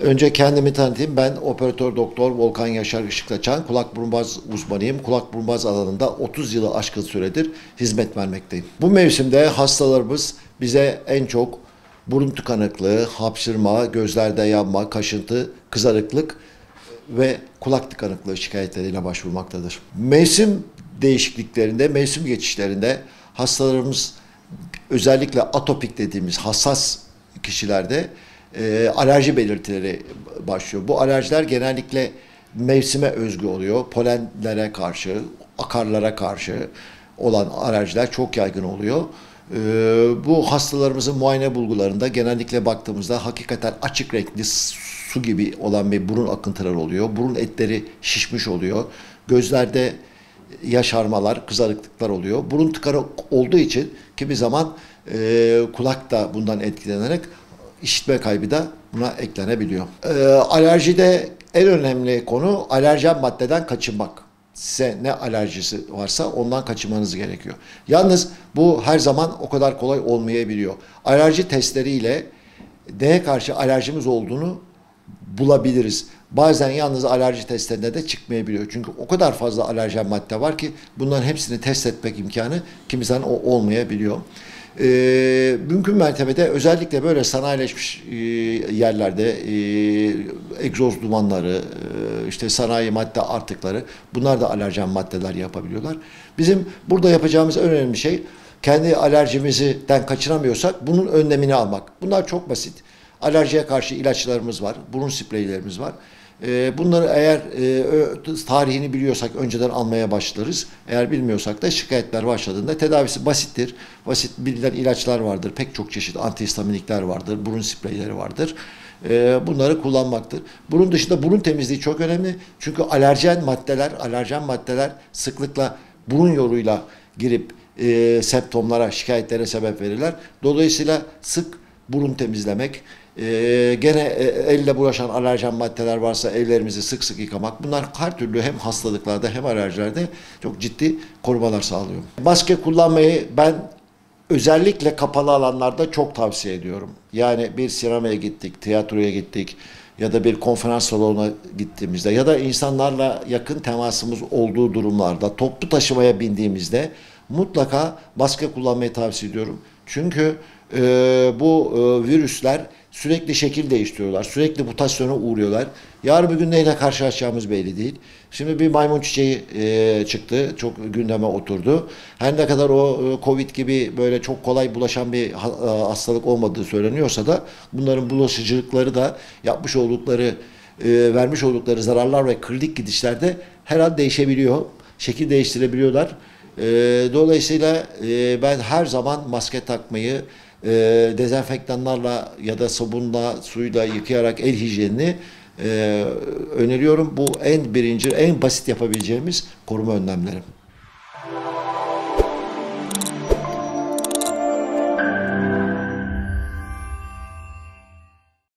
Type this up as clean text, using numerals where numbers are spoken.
Önce kendimi tanıtayım. Ben operatör doktor Volkan Yaşar Işıklaçan, kulak burun boğaz uzmanıyım. Kulak burun boğaz alanında 30 yılı aşkın süredir hizmet vermekteyim. Bu mevsimde hastalarımız bize en çok burun tıkanıklığı, hapşırma, gözlerde yanma, kaşıntı, kızarıklık ve kulak tıkanıklığı şikayetleriyle başvurmaktadır. Mevsim değişikliklerinde, mevsim geçişlerinde hastalarımız özellikle atopik dediğimiz hassas kişilerde alerji belirtileri başlıyor. Bu alerjiler genellikle mevsime özgü oluyor. Polenlere karşı, akarlara karşı olan alerjiler çok yaygın oluyor. Bu hastalarımızın muayene bulgularında genellikle baktığımızda hakikaten açık renkli su gibi olan bir burun akıntıları oluyor. Burun etleri şişmiş oluyor. Gözlerde yaşarmalar, kızarıklıklar oluyor. Burun tıkanık olduğu için kimi zaman kulak da bundan etkilenerek işitme kaybı da buna eklenebiliyor. Alerjide en önemli konu alerjen maddeden kaçınmak. Size ne alerjisi varsa ondan kaçınmanız gerekiyor. Yalnız bu her zaman o kadar kolay olmayabiliyor. Alerji testleriyle neye karşı alerjimiz olduğunu bulabiliriz. Bazen yalnız alerji testlerinde de çıkmayabiliyor. Çünkü o kadar fazla alerjen madde var ki bunların hepsini test etmek imkanı kimi zaman olmayabiliyor. Mümkün mertebede özellikle böyle sanayileşmiş yerlerde egzoz dumanları, işte sanayi madde artıkları bunlar da alerjen maddeler yapabiliyorlar. Bizim burada yapacağımız en önemli şey kendi alerjimizden kaçınamıyorsak bunun önlemini almak. Bunlar çok basit. Alerjiye karşı ilaçlarımız var, burun spreylerimiz var. Bunları eğer tarihini biliyorsak önceden almaya başlarız. Eğer bilmiyorsak da şikayetler başladığında tedavisi basittir. Basit bilinen ilaçlar vardır. Pek çok çeşit antihistaminikler vardır. Burun spreyleri vardır. Bunları kullanmaktır. Bunun dışında burun temizliği çok önemli. Çünkü alerjen maddeler sıklıkla burun yoluyla girip semptomlara, şikayetlere sebep verirler. Dolayısıyla sık burun temizlemek, gene elle bulaşan alerjen maddeler varsa ellerimizi sık sık yıkamak. Bunlar her türlü hem hastalıklarda hem alerjilerde çok ciddi korumalar sağlıyor. Maske kullanmayı ben özellikle kapalı alanlarda çok tavsiye ediyorum. Yani bir sinemaya gittik, tiyatroya gittik ya da bir konferans salonuna gittiğimizde ya da insanlarla yakın temasımız olduğu durumlarda toplu taşımaya bindiğimizde mutlaka maske kullanmayı tavsiye ediyorum. Çünkü bu virüsler sürekli şekil değiştiriyorlar. Sürekli mutasyona uğruyorlar. Yarın bir gün neyle karşılaşacağımız belli değil. Şimdi bir maymun çiçeği çıktı. Çok gündeme oturdu. Her ne kadar o Covid gibi böyle çok kolay bulaşan bir hastalık olmadığı söyleniyorsa da bunların bulaşıcılıkları da yapmış oldukları, vermiş oldukları zararlar ve klinik gidişlerde her an değişebiliyor. Şekil değiştirebiliyorlar. Dolayısıyla ben her zaman maske takmayı, dezenfektanlarla ya da sabunla, suyla yıkayarak el hijyenini öneriyorum. Bu en birinci, en basit yapabileceğimiz koruma önlemleri.